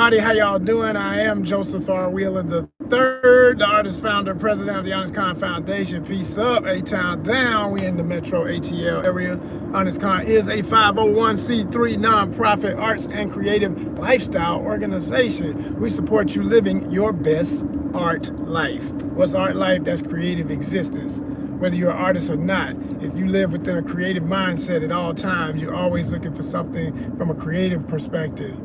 everybody. How y'all doing? I am Joseph R. Wheeler the third, the artist, founder, president of the ONYXCON Foundation. Peace up, A-Town down. We in the Metro ATL area. ONYXCON is a 501c3 nonprofit arts and creative lifestyle organization. We support you living your best art life. What's art life? That's creative existence. Whether you're an artist or not, if you live within a creative mindset at all times, you're always looking for something from a creative perspective.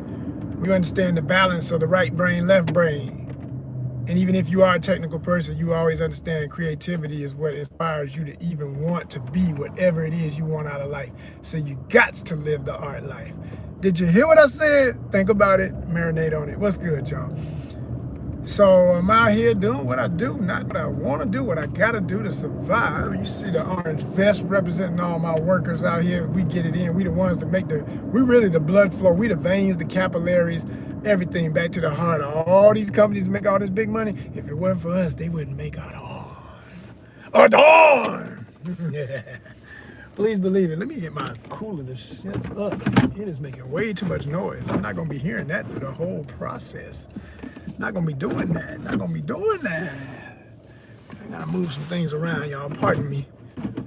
We understand the balance of the right brain, left brain. And even if you are a technical person, you always understand creativity is what inspires you to even want to be whatever it is you want out of life. So you got to live the art life. Did you hear what I said? Think about it, marinate on it. What's good, y'all? So I'm out here doing what I do, not what I want to do, what I got to do to survive. You see the orange vest representing all my workers out here. We get it in. We the ones that make we really the blood flow. We the veins, the capillaries, everything back to the heart. All these companies make all this big money. If it weren't for us, they wouldn't make a darn. Yeah. Please believe it. Let me get my cooler to shut up. It is making way too much noise. I'm not going to be hearing that through the whole process. Not gonna be doing that. Not gonna be doing that. I gotta move some things around, y'all. Pardon me.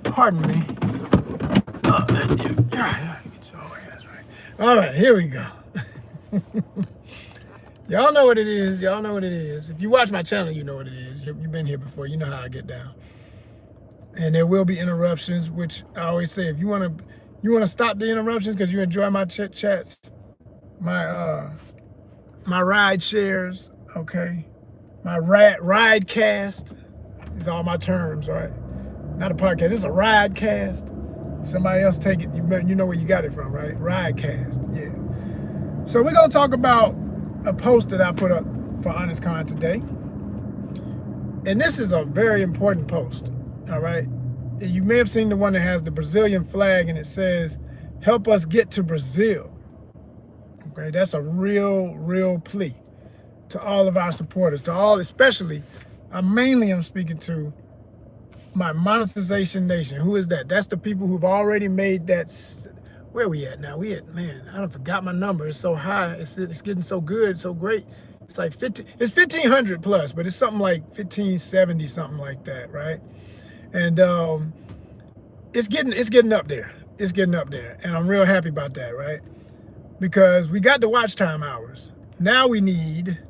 Pardon me. Oh, yeah, get your ass right. All right, here we go. Y'all know what it is. Y'all know what it is. If you watch my channel, you know what it is. You've been here before. You know how I get down. And there will be interruptions, which I always say, if you wanna stop the interruptions because you enjoy my chats, my ride shares. Okay, my ride cast is all my terms, right? Not a podcast, it's a ride cast. If somebody else take it, you know where you got it from, right? Ride cast, yeah. So we're gonna talk about a post that I put up for ONYXCON today. And this is a very important post, all right? You may have seen the one that has the Brazilian flag and it says, "Help us get to Brazil." Okay, that's a real plea to all of our supporters, to all, especially, I mainly am speaking to my monetization nation. Who is that? That's the people who've already made that. Where we at now? Man, I don't forgot my number. It's so high. It's getting so good, so great. It's like 50. It's 1,500 plus, but it's something like 1,570, something like that, right? And it's getting up there. It's getting up there, and I'm real happy about that, right? Because we got the watch time hours. Now we need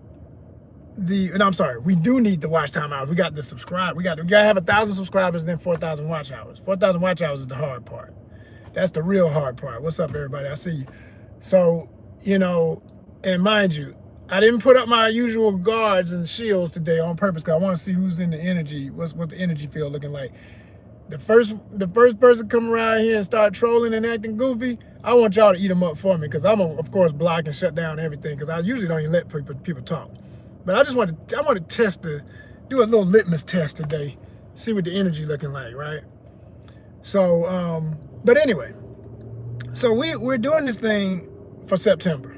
we do need the watch time hours. We got the subscribe. We gotta have 1,000 subscribers and then 4,000 watch hours. 4,000 watch hours is the hard part. That's the real hard part. What's up, everybody? I see you. So, and mind you, I didn't put up my usual guards and shields today on purpose because I want to see who's in the energy, what the energy field looking like. The first person come around here and start trolling and acting goofy, I want y'all to eat them up for me because I'm gonna, of course, block and shut down everything because I usually don't even let people talk. But I want to do a little litmus test today, see what the energy looking like, right? So, but anyway, so we're doing this thing for September,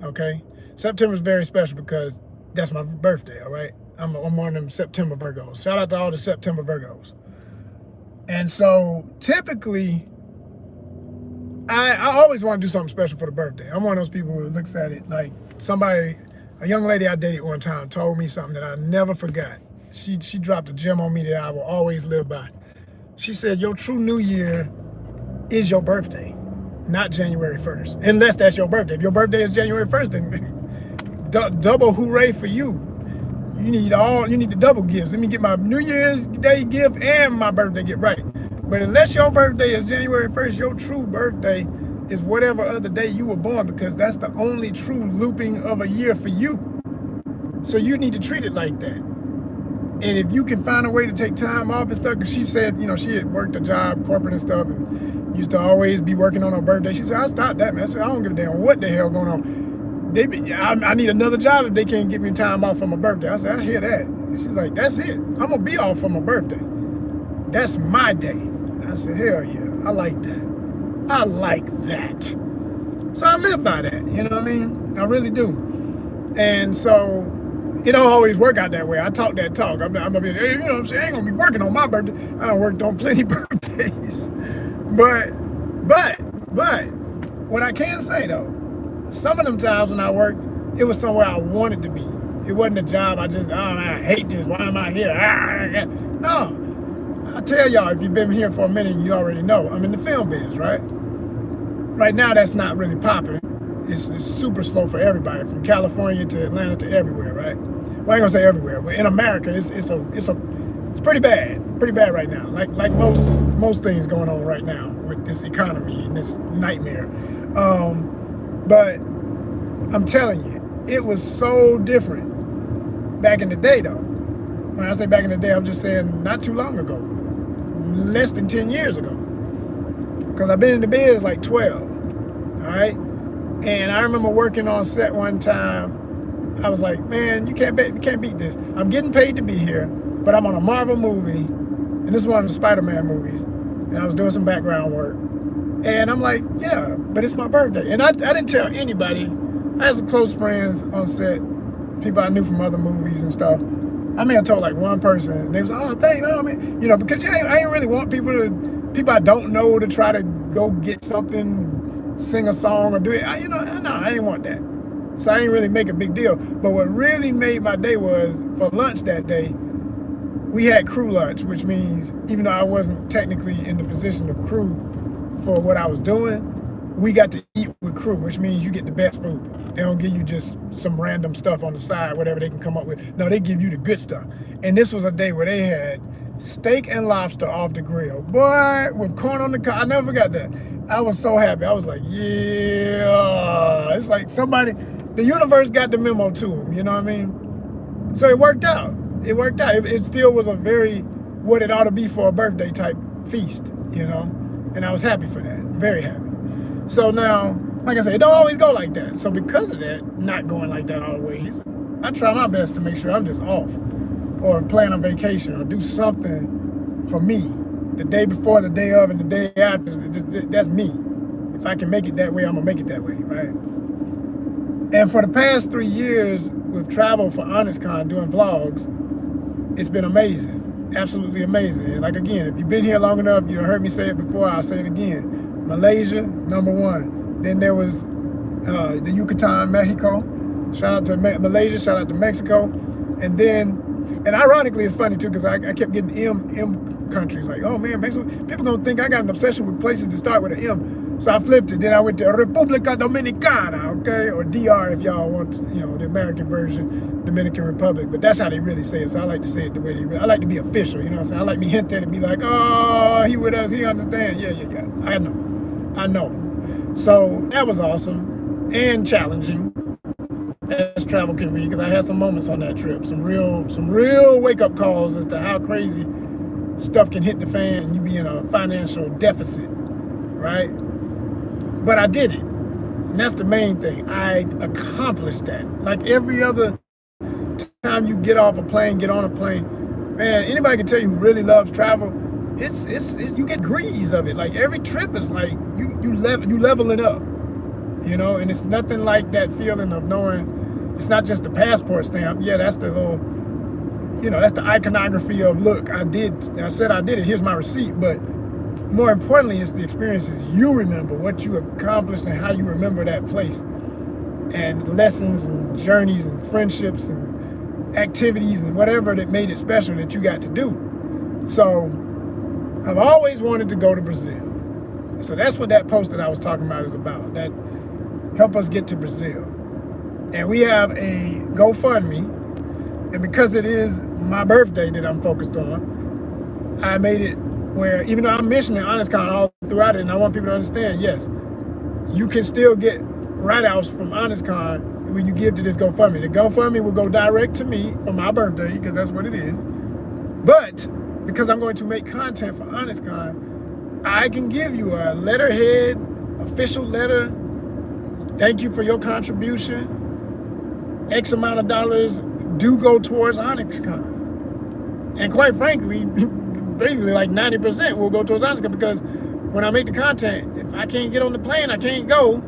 okay? September is very special because that's my birthday, all right? I'm one of them September Virgos. Shout out to all the September Virgos. And so typically, I always want to do something special for the birthday. I'm one of those people who looks at it like a young lady I dated one time told me something that I never forgot. She dropped a gem on me that I will always live by. She said, your true new year is your birthday, not January 1st. Unless that's your birthday. If your birthday is January 1st, then double hooray for you. You need the double gifts. Let me get my New Year's Day gift and my birthday gift right. But unless your birthday is January 1st, your true birthday is whatever other day you were born because that's the only true looping of a year for you. So you need to treat it like that. And if you can find a way to take time off and stuff, because she said, she had worked a job, corporate and stuff, and used to always be working on her birthday. She said, I'll stop that, man. I said, I don't give a damn what the hell going on. I need another job if they can't give me time off for my birthday. I said, I hear that. And she's like, that's it. I'm going to be off for my birthday. That's my day. I said, hell yeah, I like that. I like that. So I live by that, you know what I mean? I really do. And so it don't always work out that way. I talk that talk. I'm gonna be, hey, you know what I'm saying? I ain't gonna be working on my birthday. I don't work on plenty birthdays. But what I can say though, some of them times when I work, it was somewhere I wanted to be. It wasn't a job I just, oh man, I hate this, why am I here? No, I tell y'all, if you've been here for a minute, you already know, I'm in the film biz, right? Right now, that's not really popping. It's super slow for everybody, from California to Atlanta to everywhere, right? Well, I ain't gonna say everywhere, but in America, it's pretty bad right now. Like most things going on right now with this economy and this nightmare. But I'm telling you, it was so different back in the day, though. When I say back in the day, I'm just saying not too long ago, less than 10 years ago. Because I've been in the biz like 12, all right? And I remember working on set one time. I was like, man, you can't beat this. I'm getting paid to be here, but I'm on a Marvel movie, and this is one of the Spider-Man movies, and I was doing some background work. And I'm like, yeah, but it's my birthday. And I didn't tell anybody. I had some close friends on set, people I knew from other movies and stuff. I may have told like one person, and they was like, oh, thank you, man. You know, because I ain't really want people I don't know to try to go get something, sing a song or do it. I ain't want that. So I ain't really make a big deal. But what really made my day was, for lunch that day, we had crew lunch, which means even though I wasn't technically in the position of crew for what I was doing, we got to eat with crew, which means you get the best food. They don't give you just some random stuff on the side, whatever they can come up with. No, they give you the good stuff. And this was a day where they had steak and lobster off the grill. Boy, with corn on the cob. I never forgot that. I was so happy. I was like, yeah. It's like the universe got the memo to them, you know what I mean? So it worked out. It still was a very, what it ought to be for a birthday type feast, you know? And I was happy for that, very happy. So now, like I said, it don't always go like that. So because of that, not going like that always, I try my best to make sure I'm just off, or plan a vacation, or do something for me. The day before, the day of, and the day after, that's me. If I can make it that way, I'm gonna make it that way, right? And for the past 3 years, we've traveled for ONYXCON doing vlogs. It's been amazing, absolutely amazing. And like again, if you've been here long enough, you heard me say it before, I'll say it again. Malaysia, #1. Then there was the Yucatan, Mexico. Shout out to Malaysia, shout out to Mexico. And ironically, it's funny too, because I kept getting M countries, like, oh man, Mexico. People gonna think I got an obsession with places that start with an M. So I flipped it. Then I went to República Dominicana, okay, or DR if y'all want, the American version, Dominican Republic. But that's how they really say it. So I like to say it the way I like to be official. You know what I'm saying? I like to hint at it and be like, oh, he with us, he understand. Yeah. I know. So that was awesome and challenging, as travel can be, because I had some moments on that trip, some real wake up calls as to how crazy stuff can hit the fan and you be in a financial deficit, right? But I did it, and that's the main thing. I accomplished that. Like every other time you get off a plane, get on a plane, man, anybody can tell you who really loves travel, it's you get grease of it. Like every trip is like you leveling up, and it's nothing like that feeling of knowing it's not just the passport stamp. Yeah, that's the little, that's the iconography of, look, I said I did it, here's my receipt. But more importantly, it's the experiences you remember, what you accomplished and how you remember that place, and lessons and journeys and friendships and activities and whatever that made it special that you got to do. So I've always wanted to go to Brazil. So that's what that post that I was talking about is about, that help us get to Brazil. And we have a GoFundMe, and because it is my birthday that I'm focused on, I made it where, even though I'm mentioning ONYXCON all throughout it, and I want people to understand, yes, you can still get write-outs from ONYXCON when you give to this GoFundMe. The GoFundMe will go direct to me for my birthday, because that's what it is. But because I'm going to make content for ONYXCON, I can give you a letterhead, official letter, thank you for your contribution. X amount of dollars do go towards ONYXCON. And quite frankly, basically like 90% will go towards ONYXCON, because when I make the content, if I can't get on the plane, I can't go.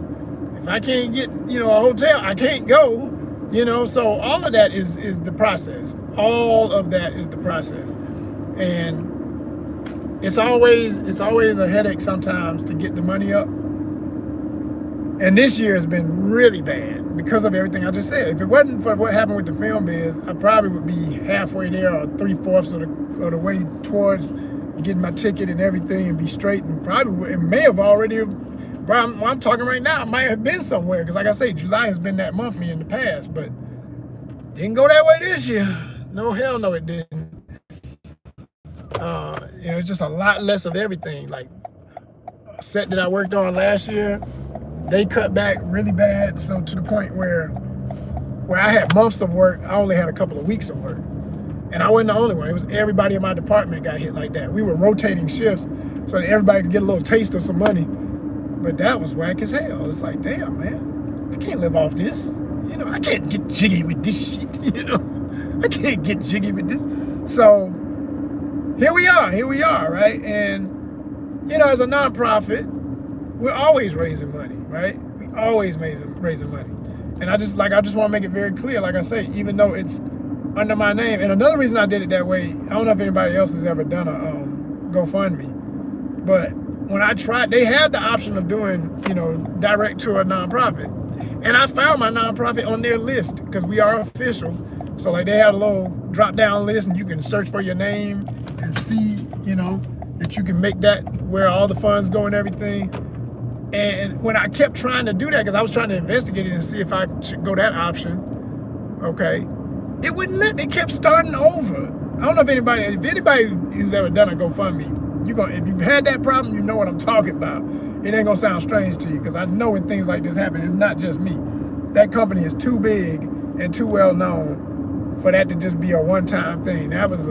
If I can't get, a hotel, I can't go. So all of that is the process. All of that is the process. And it's always a headache sometimes to get the money up. And this year has been really bad. because of everything I just said. If it wasn't for what happened with the film biz, I probably would be halfway there or 3/4 of the way towards getting my ticket and everything and be straight, and probably and may have already, while I'm talking right now, I might have been somewhere, because like I say, July has been that month for me in the past, but didn't go that way this year. No, hell no, it didn't. You know, it's just a lot less of everything. Like a set that I worked on last year, they cut back really bad, so to the point where I had months of work, I only had a couple of weeks of work. And I wasn't the only one. It was everybody in my department got hit like that. We were rotating shifts so that everybody could get a little taste of some money. But that was whack as hell. It's like, damn, man, I can't live off this. You know, I can't get jiggy with this shit, you know. I can't get jiggy with this. So here we are, right? And, you know, as a nonprofit, we're always raising money, right? We always raising money. And I just want to make it very clear, like I say, even though it's under my name. And another reason I did it that way, I don't know if anybody else has ever done a GoFundMe, but when I tried, they have the option of doing, you know, direct to a nonprofit. And I found my nonprofit on their list because we are official. So like they have a little drop down list and you can search for your name and see, you know, that you can make that where all the funds go and everything. And when I kept trying to do that, because I was trying to investigate it and see if I should go that option, okay, it wouldn't let me. It kept starting over. I don't know if anybody who's ever done a GoFundMe, if you've had that problem, you know what I'm talking about. It ain't gonna sound strange to you, because I know when things like this happen, it's not just me. That company is too big and too well known for that to just be a one-time thing. That's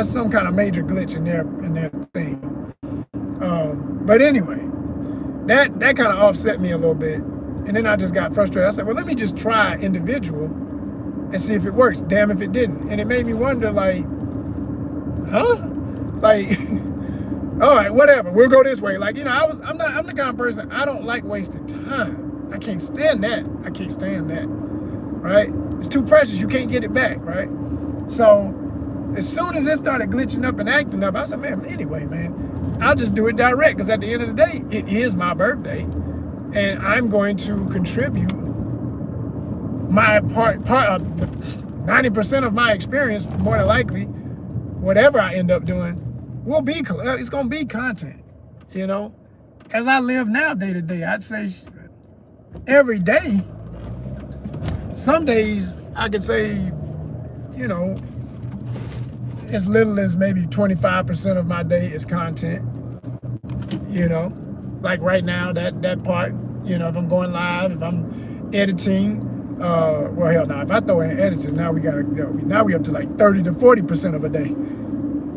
some kind of major glitch in their thing. But anyway, that kind of offset me a little bit, and then I just got frustrated. I said, well, let me just try individual and see if it works. Damn if it didn't. And it made me wonder, like, huh? Like, all right, whatever, we'll go this way. Like, you know, I'm the kind of person, I don't like wasting time. I can't stand that. Right? It's too precious. You can't get it back, right? So as soon as it started glitching up and acting up, I said, man, anyway, man, I'll just do it direct, because at the end of the day, it is my birthday, and I'm going to contribute my part of the 90% of my experience, more than likely, whatever I end up doing, it's gonna be content, you know? As I live now day to day, I'd say every day, some days I could say, you know, as little as maybe 25% of my day is content, you know? Like right now, that part, you know, if I'm going live, if I'm editing, well, hell no, if I throw in editing, now we up to like 30 to 40% of a day.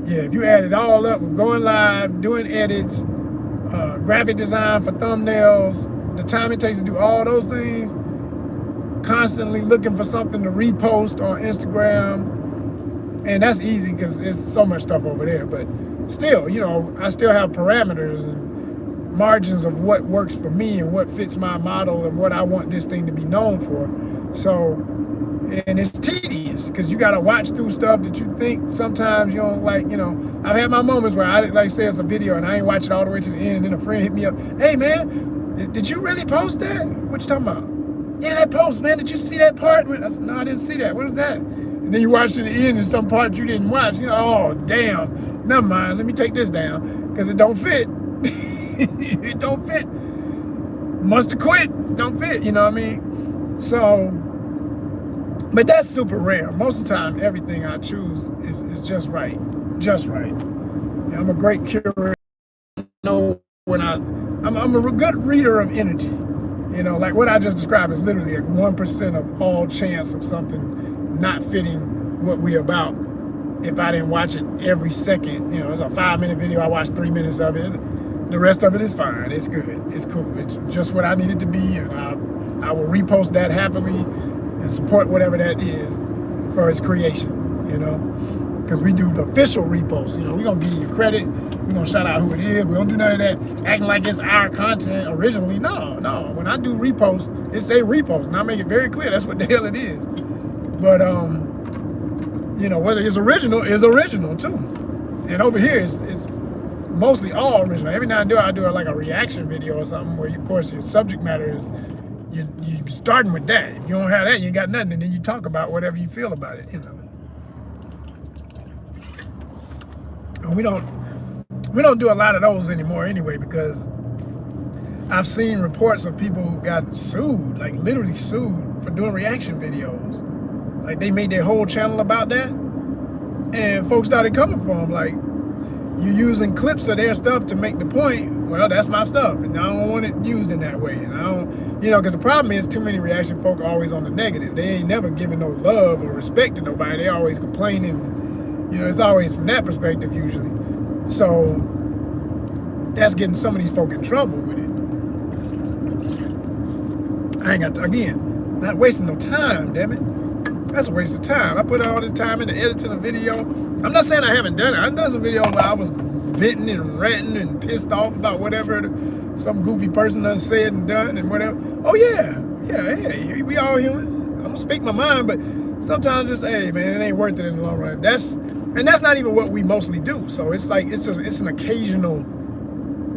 Yeah, if you add it all up, we're going live, doing edits, graphic design for thumbnails, the time it takes to do all those things, constantly looking for something to repost on Instagram. And that's easy because there's so much stuff over there. But still, you know, I still have parameters and margins of what works for me and what fits my model and what I want this thing to be known for. So, and it's tedious because you got to watch through stuff that you think sometimes you don't like. You know, I've had my moments where I like say it's a video and I ain't watch it all the way to the end, and then a friend hit me up, hey man, did you really post that? What you talking about? Yeah, that post, man, did you see that part? I said, no, I didn't see that. What is that? And then you watch to the end and some part you didn't watch. You know, oh damn, never mind, let me take this down because it don't fit. It don't fit. Must have quit. Don't fit, you know what I mean? So, but that's super rare. Most of the time, everything I choose is just right. Just right. Yeah, I'm a great curator. Know when I'm a good reader of energy. You know, like what I just described is literally like 1% of all chance of something not fitting what we're about. If I didn't watch it every second, you know, it's a 5-minute video, I watched 3 minutes of it. The rest of it is fine. It's good. It's cool. It's just what I need it to be, and I will repost that happily and support whatever that is for its creation, you know, because we do the official repost. You know, we're going to give you credit. We're going to shout out who it is. We don't do none of that acting like it's our content originally. No. When I do repost, it's a repost, and I make it very clear that's what the hell it is. But, you know, whether it's original is original, too. And over here, it's mostly all original. Every now and then I do like a reaction video or something where, of course, your subject matter is you starting with that. If you don't have that, you ain't got nothing, and then you talk about whatever you feel about it, you know. And we don't do a lot of those anymore anyway, because I've seen reports of people who got sued, like literally sued for doing reaction videos. Like they made their whole channel about that, and folks started coming for them like, you using clips of their stuff to make the point. Well, that's my stuff, and I don't want it used in that way. And I don't, you know, because the problem is too many reaction folk are always on the negative. They ain't never giving no love or respect to nobody. They always complaining. You know, it's always from that perspective usually. So that's getting some of these folk in trouble with it. I ain't got to, again, not wasting no time, damn it. That's a waste of time. I put all this time into editing a video. I'm not saying I haven't done it. I've done some videos where I was venting and ranting and pissed off about whatever some goofy person done said and done and whatever. Oh yeah, hey, we all human. I'm gonna speak my mind, but sometimes it's, hey man, it ain't worth it in the long run. That's not even what we mostly do. So it's like it's an occasional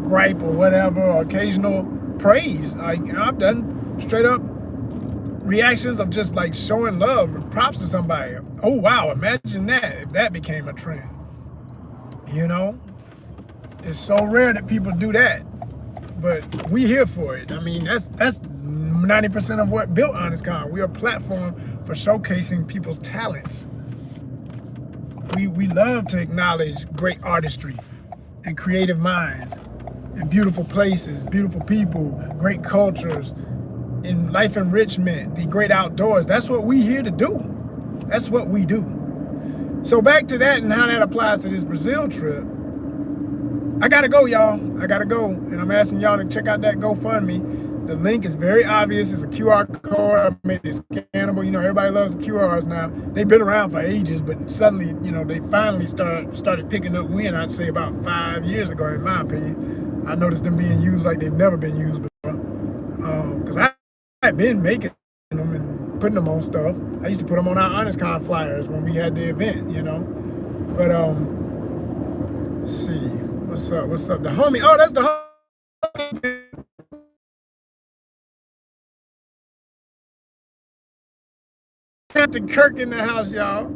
gripe or whatever, or occasional praise. Like, you know, I've done straight up reactions of just like showing love or props to somebody. Oh wow, imagine that if that became a trend. You know, it's so rare that people do that, but we here for it. I mean, that's 90% of what built ONYXCON. We are a platform for showcasing people's talents. We love to acknowledge great artistry and creative minds and beautiful places, beautiful people, great cultures, in life enrichment, the great outdoors. That's what we here to do. That's what we do. So back to that and how that applies to this Brazil trip. I gotta go, y'all. I gotta go. And I'm asking y'all to check out that GoFundMe. The link is very obvious. It's a QR code. I made it scannable. You know, everybody loves the QRs now. They've been around for ages, but suddenly, you know, they finally started picking up wind, I'd say about 5 years ago, in my opinion. I noticed them being used like they've never been used before. Because I've been making them and putting them on stuff. I used to put them on our ONYXCON flyers when we had the event, you know. But let's see, what's up? The homie, oh, that's the homie. Captain Kirk in the house, y'all.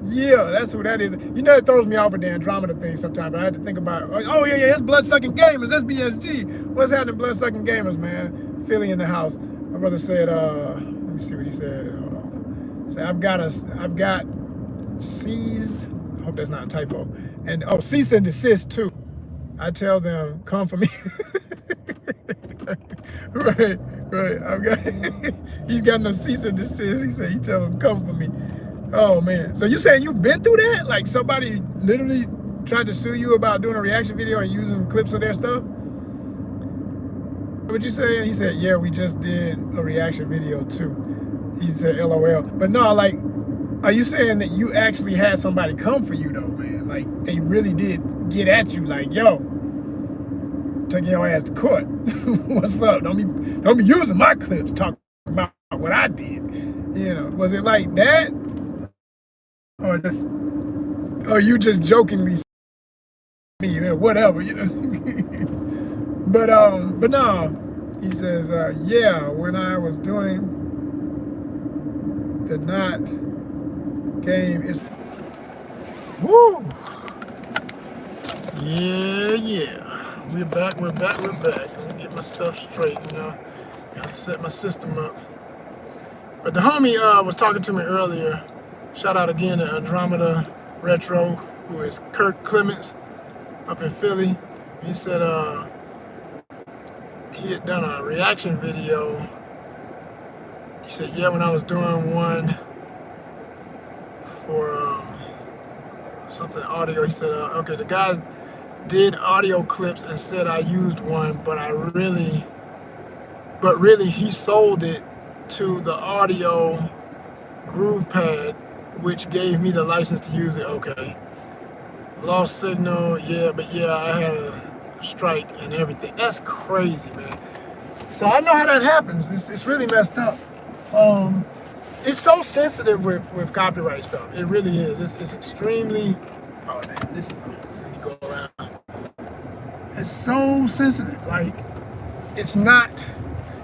Yeah, that's who that is. You know, it throws me off with the Andromeda thing sometimes, but I had to think about, oh yeah, that's Blood-Sucking Gamers, that's BSG. What's happening, Blood-Sucking Gamers, man? Philly in the house. My brother said, let me see what he said. Hold on. So I've got C's. I hope that's not a typo. And cease and desist too. I tell them, come for me. right. I've got. He's got no cease and desist. He said, you tell them, come for me. Oh man. So you saying you've been through that? Like somebody literally tried to sue you about doing a reaction video and using clips of their stuff? What you saying? He said, yeah, we just did a reaction video too. He said, LOL. But no, like, are you saying that you actually had somebody come for you though, man? Like they really did get at you, like, yo, taking your ass to court. What's up? Don't be using my clips talking about what I did. You know, was it like that? Or you just jokingly me or whatever, you know? But no, he says, yeah, when I was doing the not game, it's woo. Yeah. We're back. Let me get my stuff straight, you know. Gotta set my system up. But the homie was talking to me earlier. Shout out again to Andromeda Retro, who is Kirk Clements up in Philly. He said he had done a reaction video. He said, yeah, when I was doing one for something audio, he said, okay, the guy did audio clips and said I used one, but really he sold it to the audio groove pad, which gave me the license to use it. Okay. Lost signal, yeah, but yeah, I had a strike and everything. That's crazy, man. So I know how that happens. It's really messed up. It's so sensitive with copyright stuff. It really is. It's extremely, oh damn, let me go around. It's so sensitive. Like, it's not,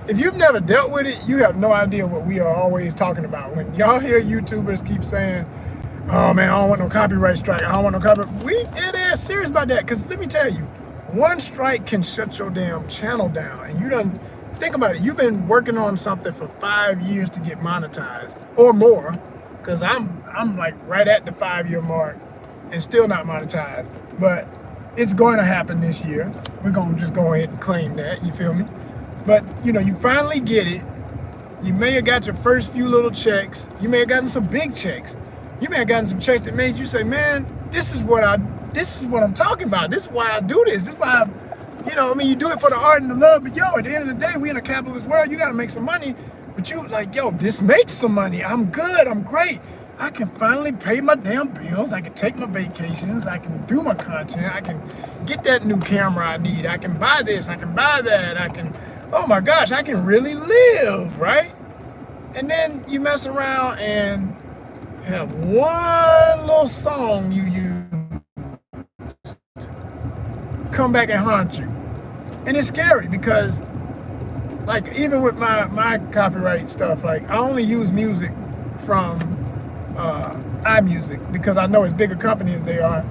if you've never dealt with it, you have no idea what we are always talking about. When y'all hear YouTubers keep saying, oh man, I don't want no copyright strike, I don't want no copyright. We dead ass serious about that, because let me tell you, one strike can shut your damn channel down. And you done, think about it, you've been working on something for 5 years to get monetized, or more, because I'm like right at the 5-year mark and still not monetized. But it's going to happen this year. We're going to just go ahead and claim that, you feel me? But, you know, you finally get it. You may have got your first few little checks. You may have gotten some big checks. You may have gotten some checks that made you say, man, this is what I'm talking about. This is why I do this. This is why you know, I mean, you do it for the art and the love, but yo, at the end of the day, we in a capitalist world, you got to make some money. But you like, yo, this makes some money. I'm good. I'm great. I can finally pay my damn bills. I can take my vacations. I can do my content. I can get that new camera I need. I can buy this. I can buy that. I can, oh my gosh, I can really live, right? And then you mess around and have one little song you use come back and haunt you. And it's scary because, like, even with my copyright stuff, like, I only use music from iMusic, because I know as big a company as they are,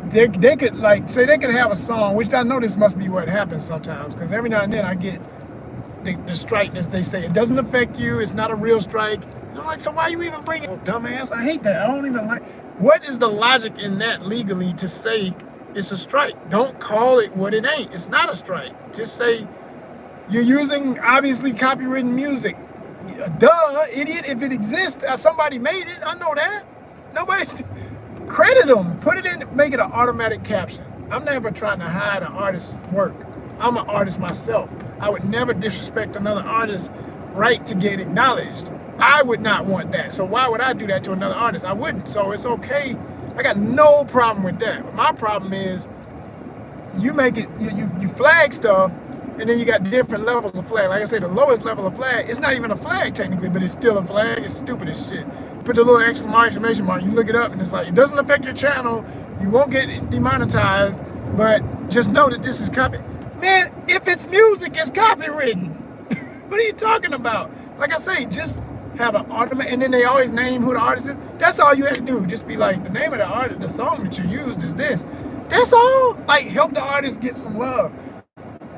they could, like, say they could have a song, which I know this must be what happens sometimes, because every now and then I get the strike, as they say. It doesn't affect you. It's not a real strike. And I'm like, so why you even bring it? Oh, dumbass, I hate that. I don't even like. What is the logic in that legally to say it's a strike? Don't call it what it ain't. It's not a strike. Just say you're using obviously copywritten music. Duh, idiot. If it exists, somebody made it. I know that. Nobody's credit them. Put it in. Make it an automatic caption. I'm never trying to hide an artist's work. I'm an artist myself. I would never disrespect another artist's right to get acknowledged. I would not want that. So why would I do that to another artist? I wouldn't. So it's okay. I got no problem with that. My problem is you make it, you flag stuff, and then you got different levels of flag. Like I say, the lowest level of flag, it's not even a flag technically, but it's still a flag. It's stupid as shit. Put the little exclamation mark, you look it up, and it's like, it doesn't affect your channel. You won't get demonetized, but just know that this is copy. Man, if it's music, it's copywritten. What are you talking about? Like I say, just have an automatic, and then they always name who the artist is. That's all you have to do. Just be like, the name of the artist, the song that you used is this. That's all. Like, help the artist get some love.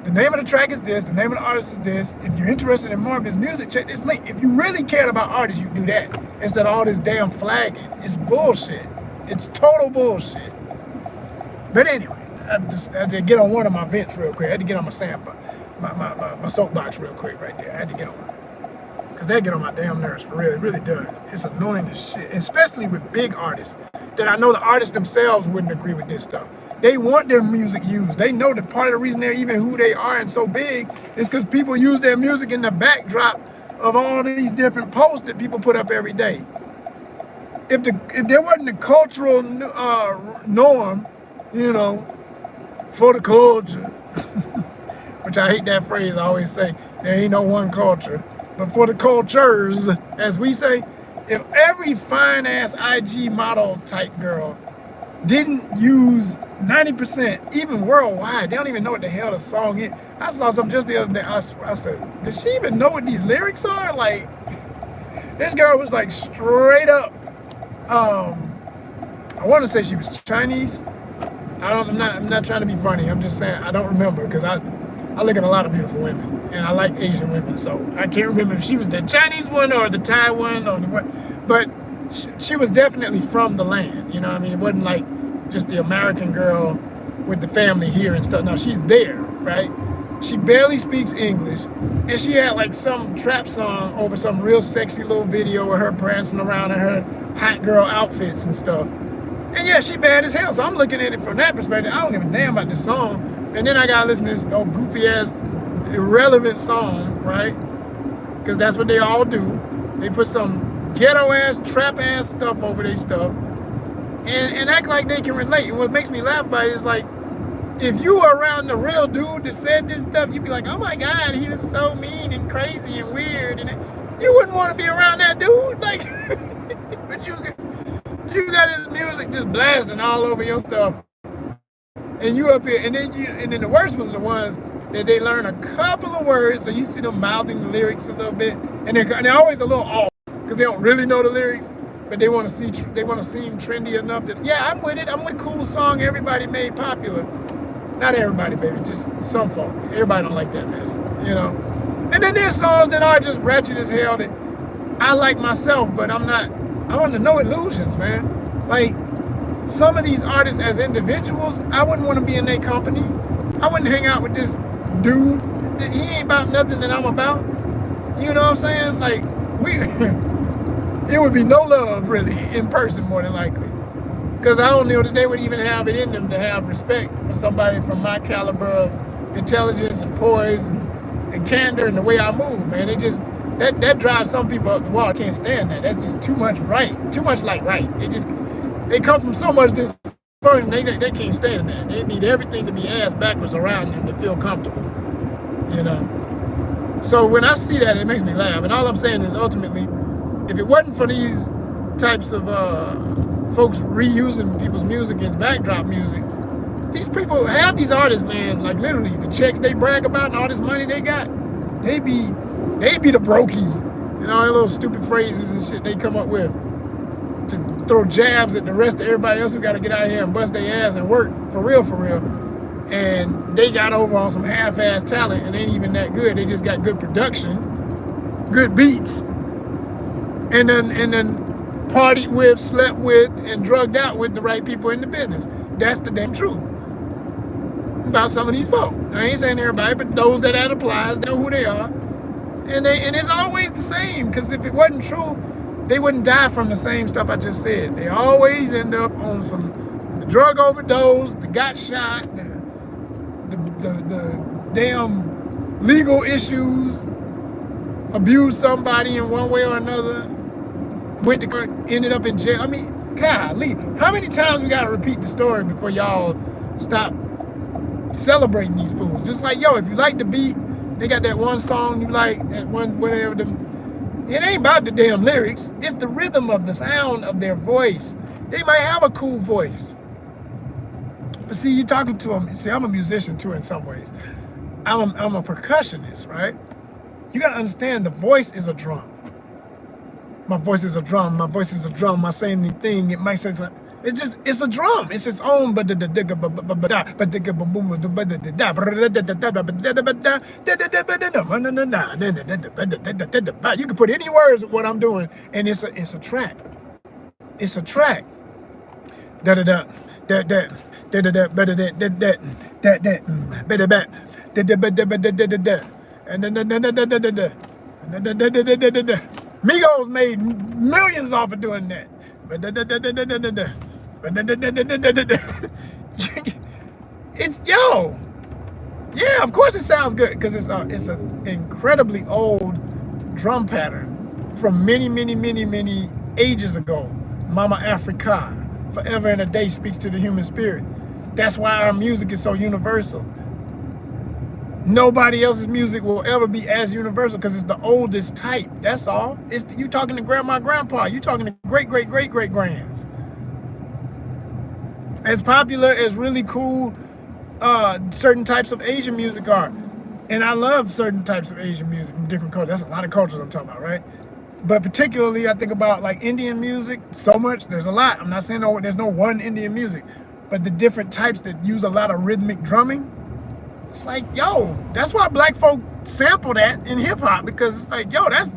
The name of the track is this. The name of the artist is this. If you're interested in more of his music, check this link. If you really cared about artists, you do that instead of all this damn flagging. It's bullshit. It's total bullshit. But anyway, I had to get on one of my vents real quick. I had to get on my soapbox real quick right there. I had to get on it. Because they get on my damn nerves, for real. It really does. It's annoying as shit. Especially with big artists that I know the artists themselves wouldn't agree with this stuff. They want their music used. They know that part of the reason they're even who they are and so big is because people use their music in the backdrop of all these different posts that people put up every day. If there wasn't a cultural norm, you know, for the culture, which I hate that phrase, I always say, there ain't no one culture, but for the cultures, as we say, if every fine-ass IG model type girl didn't use 90%, even worldwide, they don't even know what the hell the song is. I saw something just the other day, I said, does she even know what these lyrics are? Like, this girl was like straight up, I want to say she was Chinese. I'm not trying to be funny. I'm just saying I don't remember, because I look at a lot of beautiful women, and I like Asian women, so I can't remember if she was the Chinese one or the Thai one or the what. But she was definitely from the land. You know what I mean? It wasn't like just the American girl with the family here and stuff. No, she's there, right? She barely speaks English, and she had like some trap song over some real sexy little video with her prancing around in her hot girl outfits and stuff. And yeah, she bad as hell. So I'm looking at it from that perspective. I don't give a damn about this song. And then I gotta listen to this old goofy ass, irrelevant song, right? Because that's what they all do. They put some ghetto ass, trap ass stuff over their stuff, and act like they can relate. And what makes me laugh about it is, like, if you were around the real dude that said this stuff, you'd be like, oh my God, he was so mean and crazy and weird. And you wouldn't want to be around that dude. Like, but you got his music just blasting all over your stuff. And you up here, and then the worst was the ones that they learn a couple of words, so you see them mouthing the lyrics a little bit, and they're always a little off because they don't really know the lyrics, but they want to seem trendy enough that, yeah, I'm with it. I'm with a cool song everybody made popular. Not everybody, baby, just some folk. Everybody don't like that mess, you know. And then there's songs that are just ratchet as hell that I like myself, but I'm under no illusions, man. Like, some of these artists as individuals, I wouldn't want to be in their company. I wouldn't hang out with this dude. He ain't about nothing that I'm about. You know what I'm saying? Like, it would be no love, really, in person, more than likely. Because I don't know that they would even have it in them to have respect for somebody from my caliber of intelligence and poise and candor and the way I move, man. It just, that drives some people up the wall. I can't stand that. That's just too much right. Too much like right. They come from so much dysfunction, they can't stand that. They need everything to be ass backwards around them to feel comfortable, you know. So when I see that, it makes me laugh. And all I'm saying is, ultimately, if it wasn't for these types of folks reusing people's music as backdrop music, these people, half these artists, man, like literally the checks they brag about and all this money they got, they be the brokey, and all the little stupid phrases and shit they come up with to throw jabs at the rest of everybody else who got to get out here and bust their ass and work for real, and they got over on some half-ass talent and ain't even that good. They just got good production, good beats, and then partied with, slept with, and drugged out with the right people in the business. That's the damn truth about some of these folk. I ain't saying everybody, but those that applies, they know who they are. And it's always the same, because if it wasn't true, they wouldn't die from the same stuff I just said. They always end up on some drug overdose, the got shot, the damn legal issues, abused somebody in one way or another, went to court, ended up in jail. I mean, golly, how many times we gotta repeat the story before y'all stop celebrating these fools? Just like, yo, if you like the beat, they got that one song you like, that one, whatever, it ain't about the damn lyrics. It's the rhythm of the sound of their voice. They might have a cool voice, but see, you're talking to them. See, I'm a musician too in some ways. I'm a percussionist, right? You gotta understand, the voice is a drum. My voice is a drum. My voice is a drum. Am I saying anything? It might say it's a drum. It's its own. You can put any words with what I'm doing, and it's a track. It's a track. Da da da da da da da da da da da da da da. Migos made millions off of doing that. It's, yo, yeah, of course it sounds good, because it's an incredibly old drum pattern from many ages ago. Mama Africa, forever and a day, speaks to the human spirit. That's why our music is so universal. Nobody else's music will ever be as universal because it's the oldest type. That's all. You talking to grandma, grandpa. You talking to great-great-great-great-grands. As popular as really cool certain types of Asian music are. And I love certain types of Asian music from different cultures. That's a lot of cultures I'm talking about, right? But particularly, I think about like Indian music so much. There's a lot. I'm not saying there's no one Indian music, but the different types that use a lot of rhythmic drumming. It's like, yo, that's why black folk sample that in hip hop, because it's like, yo, that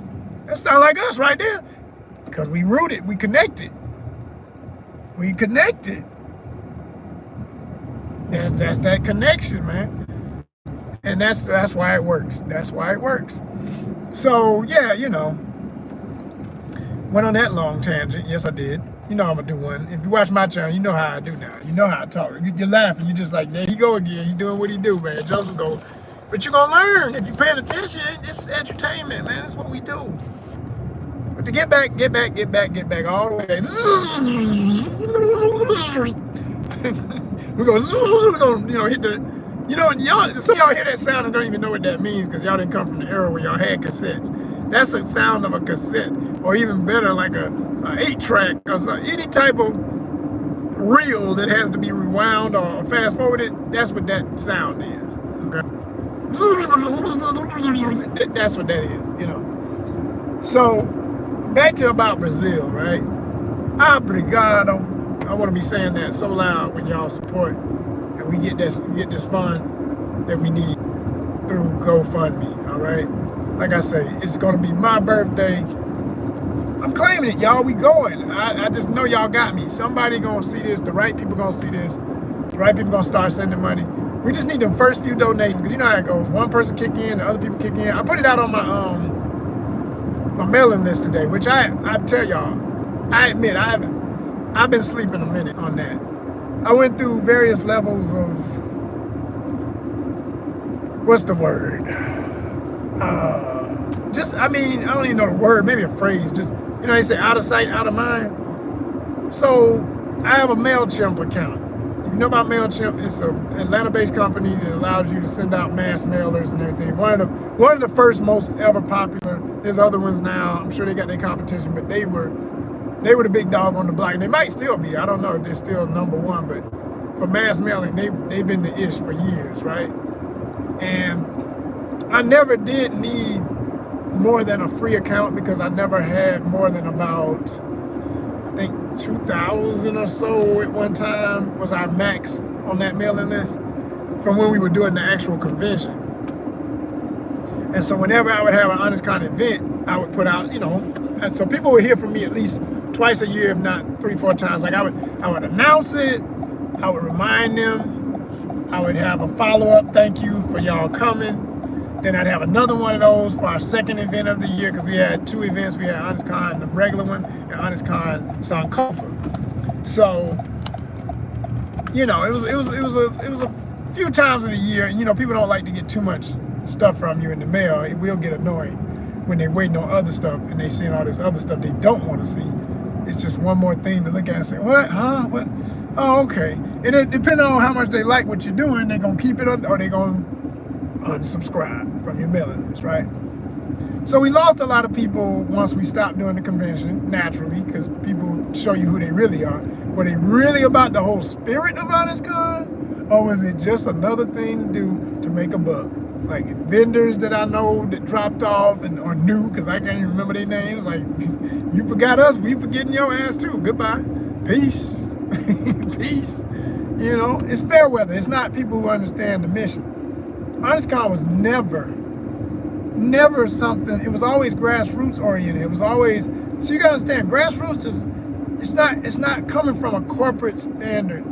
sounds like us right there. Because we rooted, we connected. We connected. That's that connection, man. And that's why it works. That's why it works. So yeah, you know, went on that long tangent. Yes, I did. You know I'm gonna do one. If you watch my channel, you know how I do now. You know how I talk. You're laughing. You're just like, there he go again. He doing what he do, man. Joseph go. But you're gonna learn if you're paying attention. This is entertainment, man. That's what we do. But to get back all the way. We're gonna, hit the, y'all. Some of y'all hear that sound and don't even know what that means because y'all didn't come from the era where y'all had cassettes. That's the sound of a cassette, or even better, like a 8-track, or any type of reel that has to be rewound or fast forwarded. That's what that sound is. Okay. That's what that is, you know. So back to about Brazil, right? Obrigado. I want to be saying that so loud when y'all support and we get this fund that we need through GoFundMe, all right? Like I say, it's going to be my birthday. I'm claiming it, y'all. We going. I just know y'all got me. Somebody going to see this. The right people going to see this. The right people going to start sending money. We just need them first few donations because you know how it goes. One person kick in, the other people kick in. I put it out on my mailing list today, which I tell y'all, I admit I've been sleeping a minute on that. I went through various levels of, what's the word? I mean, I don't even know the word, maybe a phrase. Just, you know, they say out of sight, out of mind. So I have a MailChimp account. If you know about MailChimp, it's an Atlanta-based company that allows you to send out mass mailers and everything. One of the first, most ever popular. There's other ones now. I'm sure they got their competition, but they were the big dog on the block. And they might still be. I don't know if they're still number one, but for mass mailing, they've been the ish for years, right? And I never did need more than a free account because I never had more than about, I think 2,000 or so at one time was our max on that mailing list from when we were doing the actual convention. And so whenever I would have an ONYXCON event, I would put out, you know, and so people would hear from me at least twice a year, if not 3-4 times. Like I would announce it, I would remind them, I would have a follow-up thank you for y'all coming. Then I'd have another one of those for our second event of the year because we had 2 events. We had ONYXCON, the regular one, and ONYXCON Sankofa. So, you know, it was a few times in the year, and you know, people don't like to get too much stuff from you in the mail. It will get annoying when they're waiting on other stuff and they seeing all this other stuff they don't want to see. It's just one more thing to look at and say, what? Huh? What? Oh, okay. And it depending on how much they like what you're doing, they're gonna keep it or they're gonna unsubscribe from your mailing list, right? So we lost a lot of people once we stopped doing the convention, naturally, because people show you who they really are. Were they really about the whole spirit of ONYXCON? Or was it just another thing to do to make a buck? Like vendors that I know that dropped off or knew, because I can't even remember their names, like, you forgot us, we forgetting your ass too. Goodbye. Peace. Peace. You know, it's fair weather. It's not people who understand the mission. ONYXCON was never something, it was always grassroots oriented. It was always, so you gotta understand, grassroots it's not coming from a corporate standard.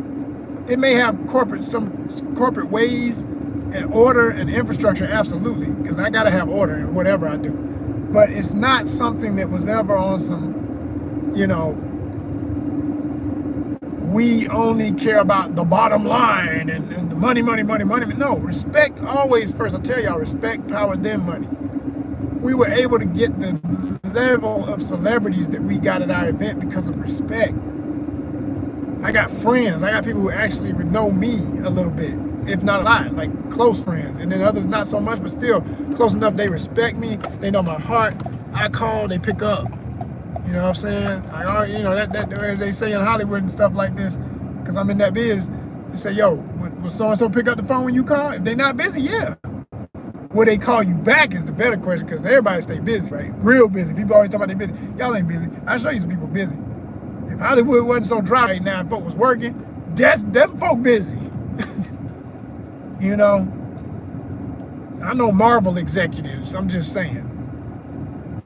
It may have some corporate ways and order and infrastructure, absolutely, because I gotta have order in whatever I do. But it's not something that was ever on some, you know, we only care about the bottom line and the money. No, respect always first. I tell y'all, respect, power, then money. We were able to get the level of celebrities that we got at our event because of respect. I got friends. I got people who actually would know me a little bit, if not a lot, like close friends. And then others not so much, but still close enough. They respect me. They know my heart. I call, they pick up. You know what I'm saying? You know, that they say in Hollywood and stuff like this, because I'm in that biz, they say, yo, will so-and-so pick up the phone when you call? If they not busy, yeah. Will they call you back is the better question, because everybody stay busy, right? Real busy. People always talk about they busy. Y'all ain't busy. I'll show you some people busy. If Hollywood wasn't so dry right now and folk was working, them folk busy. You know? I know Marvel executives, I'm just saying.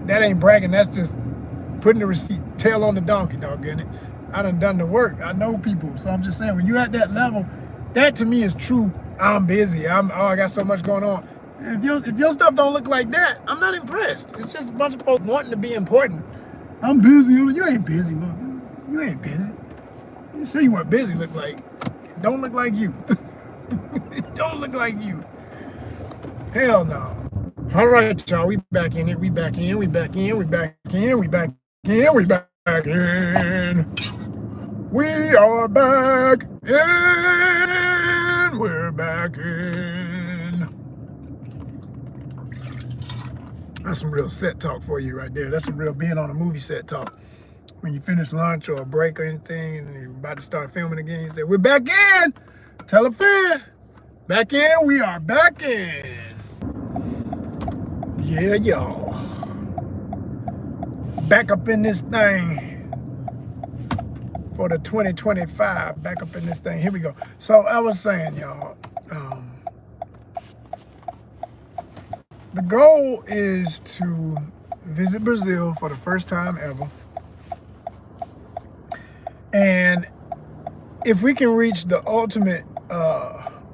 That ain't bragging, that's just putting the receipt, tail on the donkey, doggone it. I done the work. I know people. So I'm just saying, when you're at that level, that to me is true. I'm busy. I got so much going on. If your stuff don't look like that, I'm not impressed. It's just a bunch of folks wanting to be important. I'm busy. You ain't busy, man. You ain't busy. I'll show you what busy look like. It don't look like you. It don't look like you. Hell no. All right, y'all. We back in it. We back in. We back in. We back in. We back in. We back in. We are back in. We're back in. That's some real set talk for you right there. That's some real being on a movie set talk. When you finish lunch or a break or anything and you're about to start filming again, you say, we're back in. Tell a friend. Back in. We are back in. Yeah, y'all. Back up in this thing for the 2025. Back up in this thing. Here we go. So I was saying, y'all, the goal is to visit Brazil for the first time ever. And if we can reach the ultimate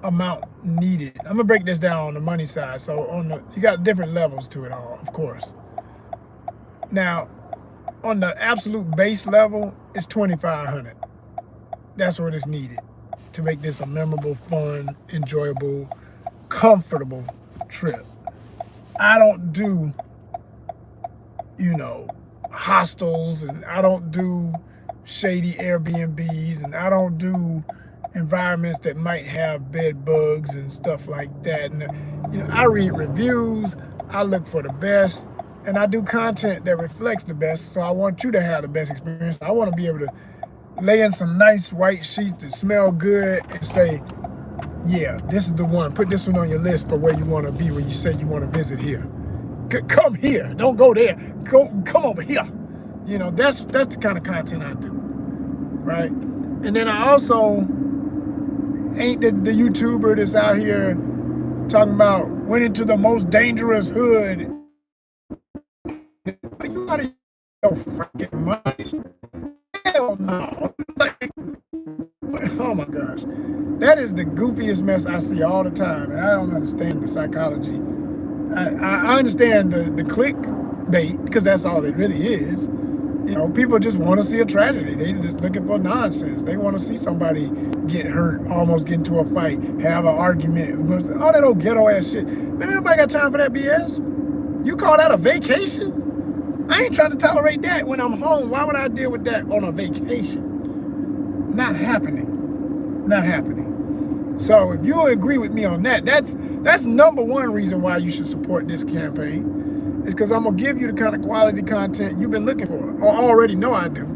amount needed, I'm gonna break this down on the money side. So you got different levels to it all, of course. Now, on the absolute base level, it's 2,500. That's what is needed to make this a memorable, fun, enjoyable, comfortable trip. I don't do, hostels, and I don't do shady Airbnbs, and I don't do environments that might have bed bugs and stuff like that. And I read reviews, I look for the best, and I do content that reflects the best. So I want you to have the best experience. I want to be able to lay in some nice white sheets that smell good and say, yeah, this is the one. Put this one on your list for where you want to be when you say you want to visit here. Come here. Don't go there. Come over here. That's the kind of content I do, right? And then I also ain't the YouTuber that's out here talking about went into the most dangerous hood. Are you out of your freaking mind? Hell no. Oh my gosh. That is the goofiest mess I see all the time. And I don't understand the psychology. I understand the clickbait, because that's all it really is. People just want to see a tragedy. They just looking for nonsense. They want to see somebody get hurt, almost get into a fight, have an argument. All that old ghetto ass shit. Man, nobody got time for that BS. You call that a vacation? I ain't trying to tolerate that when I'm home. Why would I deal with that on a vacation? Not happening. Not happening. So if you agree with me on that, that's number one reason why you should support this campaign. Is because I'm going to give you the kind of quality content you've been looking for, or already know I do.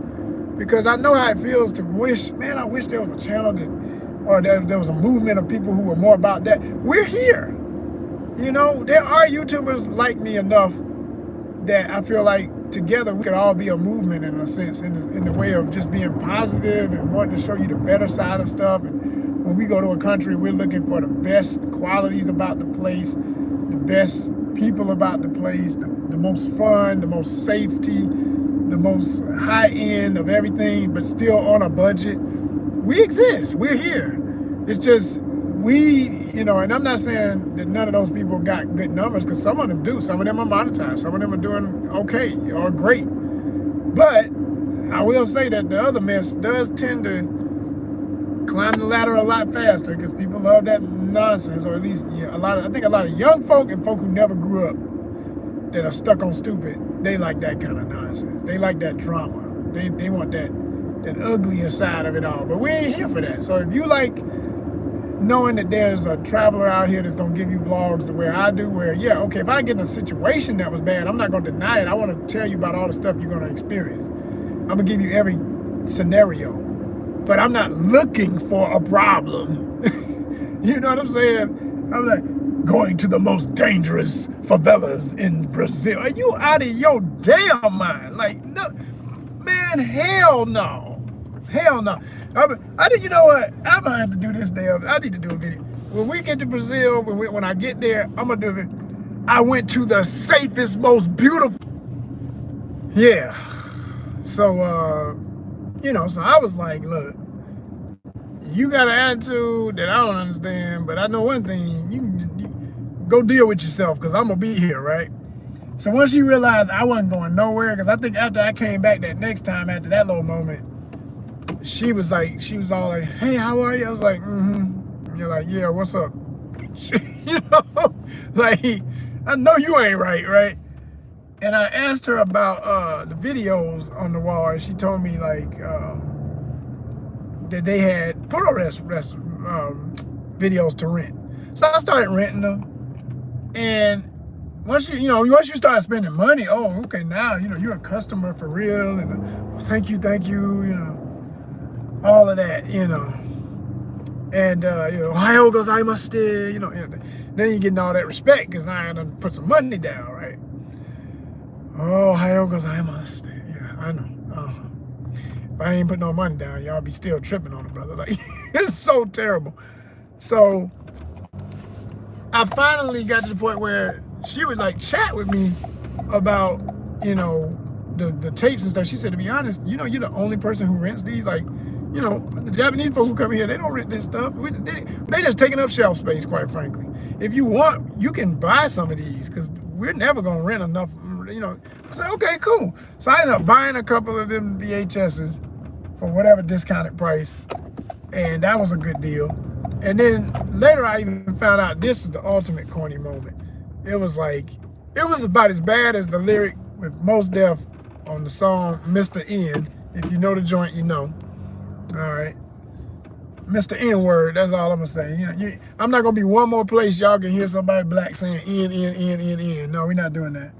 Because I know how it feels to wish, man, I wish there was a channel or there was a movement of people who were more about that. We're here. There are YouTubers like me enough that I feel like together we could all be a movement in a sense, in the way of just being positive and wanting to show you the better side of stuff. And when we go to a country, we're looking for the best qualities about the place, the best people about the place, the most fun, the most safety, the most high end of everything, but still on a budget. We exist. We're here. It's just and I'm not saying that none of those people got good numbers, because some of them do. Some of them are monetized. Some of them are doing okay or great. But I will say that the other mess does tend to climb the ladder a lot faster, because people love that nonsense, or at least I think a lot of young folk and folk who never grew up that are stuck on stupid, they like that kind of nonsense. They like that drama. They want that uglier side of it all. But we ain't here for that. So if you like knowing that there's a traveler out here that's gonna give you vlogs the way I do, where okay, if I get in a situation that was bad, I'm not gonna deny it. I want to tell you about all the stuff you're gonna experience. I'm gonna give you every scenario, but I'm not looking for a problem. You know what I'm saying? I'm like, going to the most dangerous favelas in Brazil. Are you out of your damn mind? Like, no, man, hell no. Hell no. You know what? I'm gonna have to do this damn. I need to do a video. When we get to Brazil, when I get there, I'm gonna do it. I went to the safest, most beautiful. Yeah. So, so I was like, look, you got an attitude that I don't understand, but I know one thing, you go deal with yourself, because I'm gonna be here, right? So once you realized I wasn't going nowhere, because I think after I came back that next time, after that little moment, she was all like, hey, how are you? I was like, mm-hmm. And you're like, yeah, what's up? Like, I know you ain't right? And I asked her about the videos on the wall, and she told me like that they had ProRes videos to rent. So I started renting them, and once you start spending money, oh, okay, now you're a customer for real, and thank you, all of that, and Ohio gozaimasu, then you're getting all that respect, because now I done put some money down, right? Ohio goes, I must. Yeah, I know. If I ain't put no money down, y'all be still tripping on it, brother. Like, it's so terrible. So I finally got to the point where she would like chat with me about, you know, the tapes and stuff. She said, to be honest, you know, you're the only person who rents these. Like, you know, the Japanese folks who come here, they don't rent this stuff. They just taking up shelf space, quite frankly. If you want, you can buy some of these because we're never going to rent enough, you know. I said, okay, cool. So I ended up buying a couple of them VHSs for whatever discounted price. And that was a good deal. And then later I even found out this was the ultimate corny moment. It was like, it was about as bad as the lyric with Mos Def on the song Mr. N. If you know the joint, you know. All right. Mr. N-word, that's all I'm gonna say. You know, I'm not gonna be one more place y'all can hear somebody black saying N. No, we're not doing that.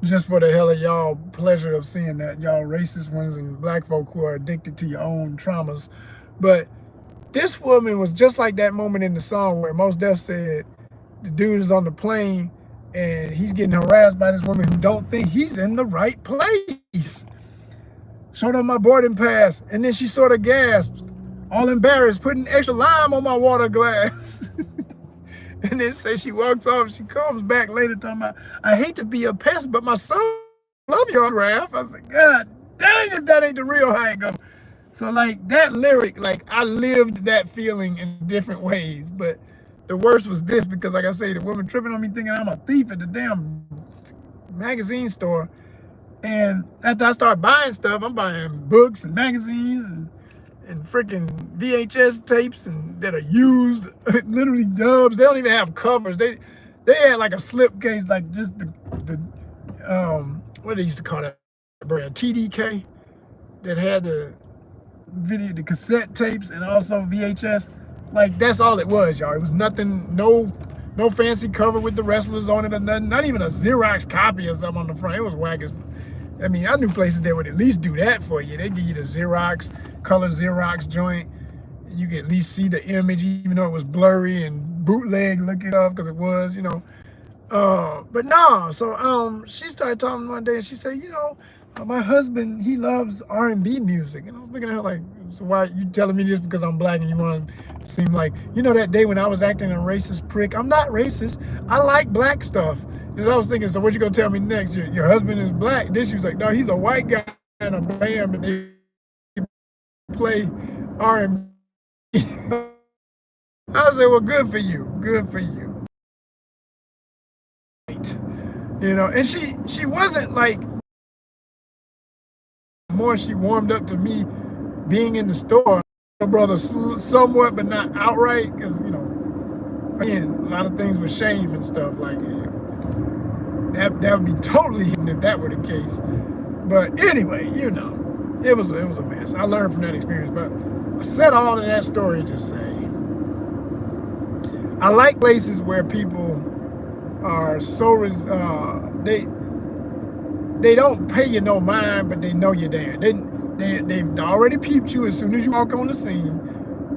Just for the hell of y'all pleasure of seeing that, y'all racist ones and black folk who are addicted to your own traumas. But this woman was just like that moment in the song where Mos Def said the dude is on the plane and he's getting harassed by this woman who don't think he's in the right place. Showed her my boarding pass, and then she sort of gasped, all embarrassed, putting extra lime on my water glass. And then say she walks off, she comes back later talking about, I hate to be a pest, but my son love your autograph. I said, God dang if that ain't the real how it goes. So like that lyric, like I lived that feeling in different ways, but the worst was this because like I say, the woman tripping on me thinking I'm a thief at the damn magazine store. And after I start buying stuff, I'm buying books and magazines and freaking VHS tapes and that are used, literally dubs. They don't even have covers. They had like a slipcase, like just the what they used to call that brand, TDK, that had the cassette tapes and also VHS. Like that's all it was, y'all. It was nothing, no fancy cover with the wrestlers on it or nothing. Not even a Xerox copy or something on the front. It was whack as. I mean, I knew places that would at least do that for you. They give you the Xerox, color Xerox joint. You could at least see the image, even though it was blurry and bootleg looking up because it was, you know. But no, so she started talking one day and she said, you know, my husband, he loves R&B music. And I was looking at her like, so why you telling me this because I'm black and you want to seem like, you know, that day when I was acting a racist prick, I'm not racist. I like black stuff. And I was thinking, so what you gonna tell me next? Your husband is black. And then she was like, no, he's a white guy in a band, but they play R&B. I said, well, good for you. Good for you. You know, and she wasn't like, more she warmed up to me being in the store. My brother somewhat, but not outright, because, you know, again, a lot of things with shame and stuff like that would be totally hidden if that were the case. But anyway, you know, it was a mess. I learned from that experience. But I said all of that story to say, I like places where people are so they don't pay you no mind, but they know you're there. They've already peeped you as soon as you walk on the scene,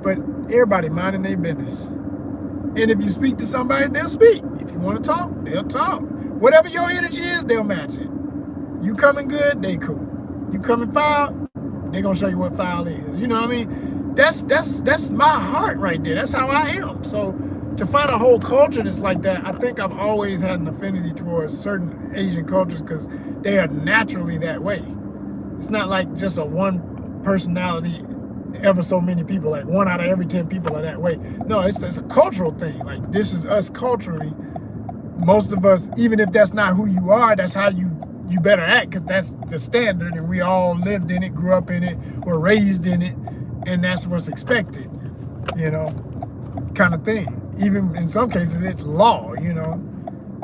but everybody minding their business. And if you speak to somebody, they'll speak. If you want to talk, they'll talk. Whatever your energy is, they'll match it. You coming good, they cool. You coming foul, they gonna show you what foul is. You know what I mean? That's my heart right there. That's how I am. So to find a whole culture that's like that, I think I've always had an affinity towards certain Asian cultures because they are naturally that way. It's not like just a one personality, ever so many people, like 1 out of every 10 people are that way. No, it's a cultural thing. Like this is us culturally. Most of us, even if that's not who you are, that's how you better act because that's the standard and we all lived in it, grew up in it, were raised in it, and that's what's expected, you know, kind of thing. Even in some cases, it's law, you know.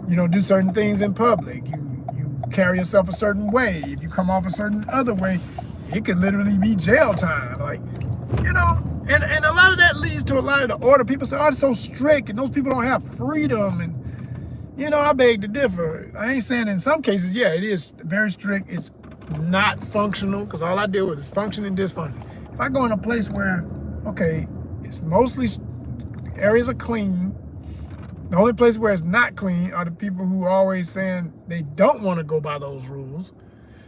You don't do certain things in public. You carry yourself a certain way. If you come off a certain other way, it could literally be jail time. Like, you know, and a lot of that leads to a lot of the order. People say, oh, it's so strict and those people don't have freedom. And, you know, I beg to differ. I ain't saying in some cases, yeah, it is very strict. It's not functional because all I deal with is function and dysfunction. If I go in a place where, okay, it's mostly areas are clean, The only place where it's not clean are the people who are always saying they don't want to go by those rules.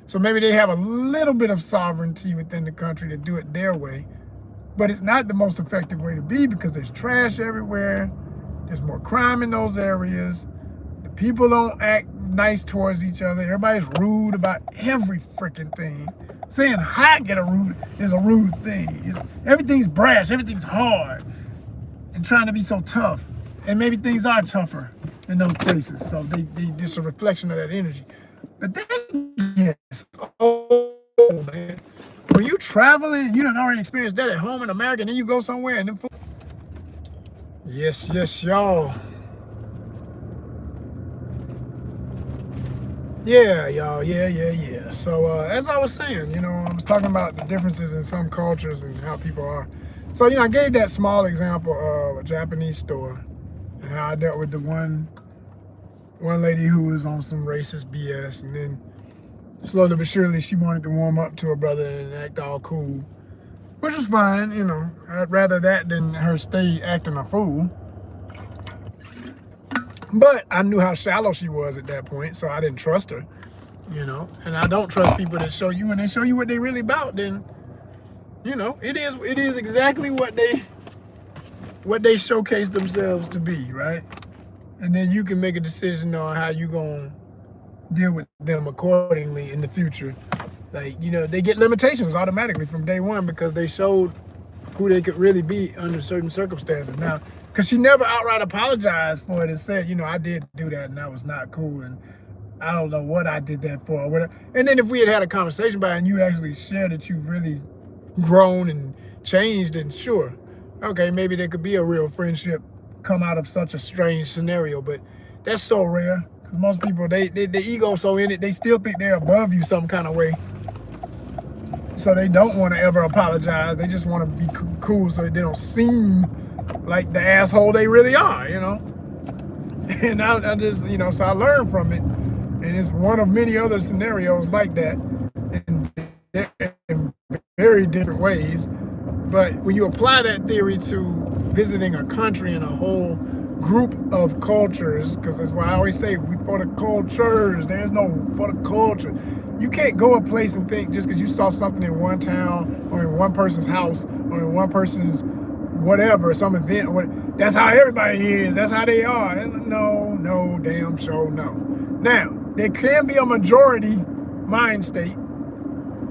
So maybe they have a little bit of sovereignty within the country to do it their way, but it's not the most effective way to be because there's trash everywhere. There's more crime in those areas. The people don't act nice towards each other. Everybody's rude about every freaking thing. Saying hi is a rude thing. Everything's brash, everything's hard, and trying to be so tough. And maybe things are tougher in those places. So they just a reflection of that energy. But then, yes, oh man, when you traveling, you done already experienced that at home in America, and then you go somewhere and then, yes, y'all. Yeah, y'all, yeah. So as I was saying, I was talking about the differences in some cultures and how people are. So, I gave that small example of a Japanese store and how I dealt with the one lady who was on some racist BS, and then slowly but surely she wanted to warm up to her brother and act all cool, which was fine, I'd rather that than her stay acting a fool. But I knew how shallow she was at that point, so I didn't trust her, and I don't trust people that show you, when they show you what they really about, then, it is exactly what they showcase themselves to be, right? And then you can make a decision on how you gonna deal with them accordingly in the future. Like, they get limitations automatically from day one because they showed who they could really be under certain circumstances. Now, because she never outright apologized for it and said, I did do that and that was not cool and I don't know what I did that for or whatever. And then if we had a conversation about it and you actually shared that you've really grown and changed, then sure, okay, maybe there could be a real friendship come out of such a strange scenario. But that's so rare because most people, the ego's so in it, they still think they're above you some kind of way. So they don't want to ever apologize. They just want to be cool so they don't seem like the asshole they really are, And I just, so I learned from it. And it's one of many other scenarios like that in very different ways. But when you apply that theory to visiting a country and a whole group of cultures, because that's why I always say we for the cultures, there's no for the culture. You can't go a place and think just because you saw something in one town or in one person's house or in one person's whatever, some event, that's how everybody is, that's how they are. No, damn sure no. Now, there can be a majority mind state,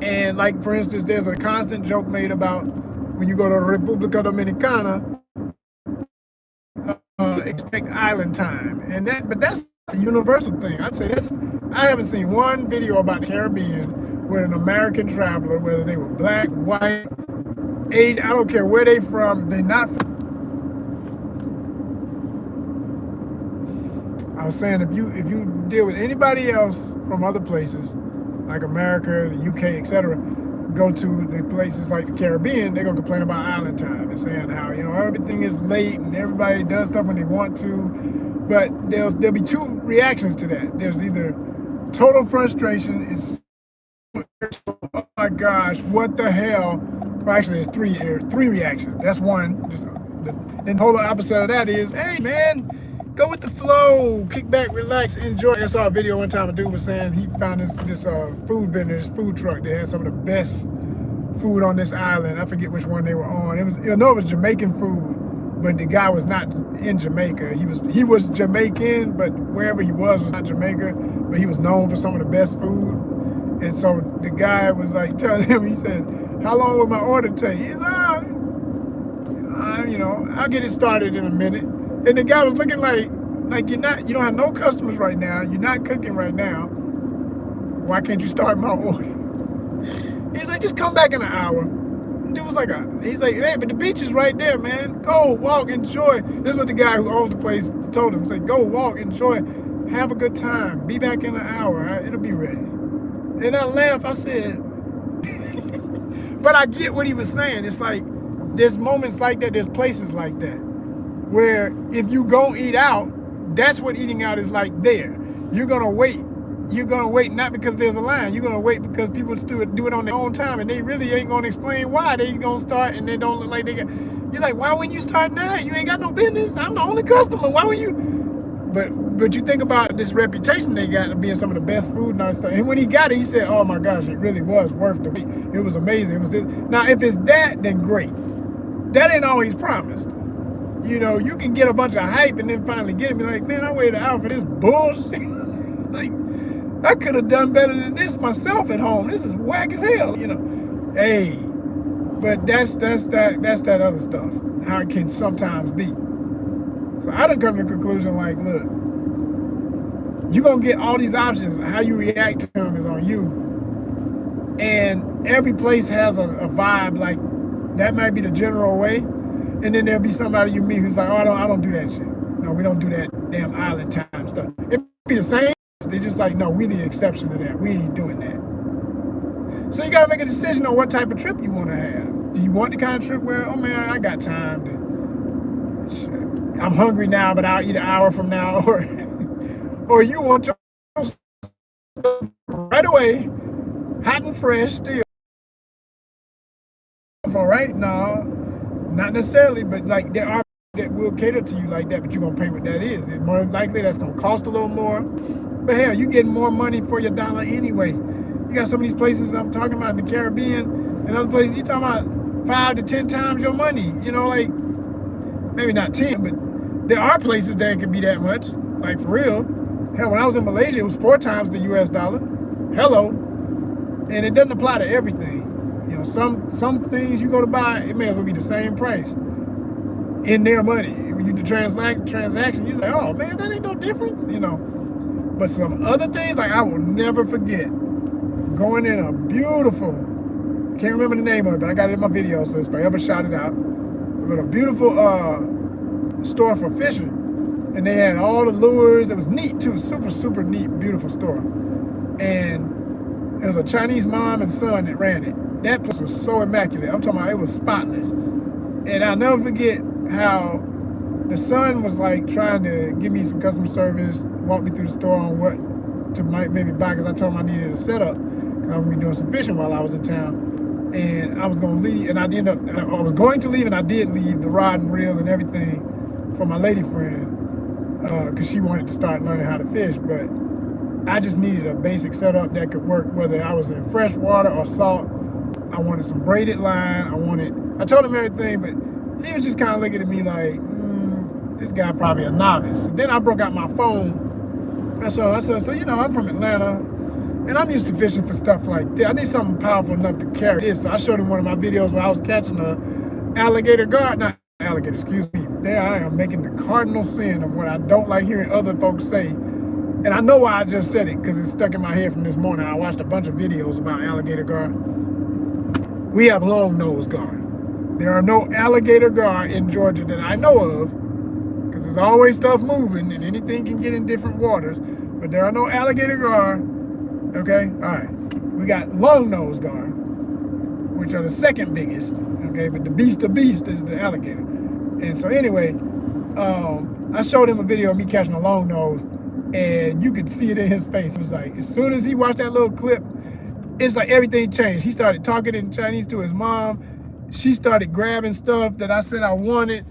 and like for instance, there's a constant joke made about when you go to República Dominicana, expect island time, but that's a universal thing. I'd say I haven't seen one video about the Caribbean with an American traveler, whether they were black, white, Asian, I don't care where they from, they not from. I was saying if you deal with anybody else from other places, like America, the UK, etc., go to the places like the Caribbean, they're gonna complain about island time and saying how everything is late and everybody does stuff when they want to. But there'll be two reactions to that. There's either total frustration, is oh my gosh, what the hell? Well, actually, there's three reactions. That's one. Then the whole opposite of that is, hey man, go with the flow, kick back, relax, enjoy. I saw a video one time a dude was saying he found this food vendor, this food truck that had some of the best food on this island. I forget which one they were on. It was Jamaican food, but the guy was not in Jamaica. He was Jamaican, but wherever he was not Jamaica. But he was known for some of the best food. And so the guy was like telling him, he said, "How long will my order take?" He's I'll get it started in a minute. And the guy was looking like you don't have no customers right now. You're not cooking right now. Why can't you start my order? He's like, just come back in an hour. And dude was like, he's like, hey, but the beach is right there, man. Go walk, enjoy. This is what the guy who owned the place told him. He's like, go walk, enjoy, have a good time. Be back in an hour. Right? It'll be ready. And I laughed. I said, but I get what he was saying. It's like, there's moments like that. There's places like that where if you go eat out, that's what eating out is like there. You're going to wait. You're going to wait not because there's a line. You're going to wait because people do it on their own time, and they really ain't going to explain why they going to start, and they don't look like they got. You're like, why wouldn't you start now? You ain't got no business. I'm the only customer. Why would you? But you think about this reputation they got of being some of the best food and all that stuff. And when he got it, he said, "Oh my gosh, it really was worth the wait. It was amazing. It was this." Now, if it's that, then great. That ain't always promised. You know, you can get a bunch of hype and then finally get it and be like, "Man, I waited an hour for this bullshit." Like, I could have done better than this myself at home. This is whack as hell. You know, hey. But that's that other stuff. How it can sometimes be. So I done come to the conclusion like, look, you're going to get all these options. How you react to them is on you. And every place has a vibe, like that might be the general way. And then there'll be somebody you meet who's like, "Oh, I don't do that shit. No, we don't do that damn island time stuff." It be the same. They're just like, "No, we the exception to that. We ain't doing that." So you got to make a decision on what type of trip you want to have. Do you want the kind of trip where, "Oh man, I got time to, shit, I'm hungry now, but I'll eat an hour from now," or you want your stuff right away, hot and fresh still. All right, no, not necessarily, but like there are that will cater to you like that, but you're gonna pay what that is. And more than likely that's gonna cost a little more. But hell, you getting more money for your dollar anyway. You got some of these places I'm talking about in the Caribbean and other places, you're talking about 5 to 10 times your money. You know, like maybe not 10, but there are places that it could be that much. Like for real. Hell, when I was in Malaysia, it was 4 times the US dollar. Hello. And it doesn't apply to everything. You know, some things you go to buy, it may as well be the same price in their money. When you do transaction, you say, "Oh man, that ain't no difference," you know. But some other things, like I will never forget going in a beautiful, can't remember the name of it, but I got it in my video, so if I ever shout it out. But a beautiful store for fishing. And they had all the lures. It was neat too, super, super neat, beautiful store. And it was a Chinese mom and son that ran it. That place was so immaculate. I'm talking about it was spotless. And I'll never forget how the son was like trying to give me some customer service, walk me through the store on what to maybe buy, because I told him I needed a setup because I'm gonna be doing some fishing while I was in town. And I was gonna leave, and I was going to leave, and I did leave the rod and reel and everything for my lady friend because she wanted to start learning how to fish. But I just needed a basic setup that could work whether I was in fresh water or salt. I wanted some braided line. I told him everything, but he was just kind of looking at me like, this guy probably a novice. And then I broke out my phone. And so I said, "So, you know, I'm from Atlanta, and I'm used to fishing for stuff like that. I need something powerful enough to carry this." So I showed him one of my videos where I was catching a alligator gar, not alligator, excuse me. There I am making the cardinal sin of what I don't like hearing other folks say. And I know why I just said it, because it's stuck in my head from this morning. I watched a bunch of videos about alligator gar. We have long nose gar. There are no alligator gar in Georgia that I know of, because there's always stuff moving and anything can get in different waters. But there are no alligator gar. Okay, all right. We got long nose gar, which are the second biggest. Okay, but the beast of beast is the alligator. And so anyway, I showed him a video of me catching a long nose, and you could see it in his face. It was like, as soon as he watched that little clip, it's like everything changed. He started talking in Chinese to his mom. She started grabbing stuff that I said I wanted.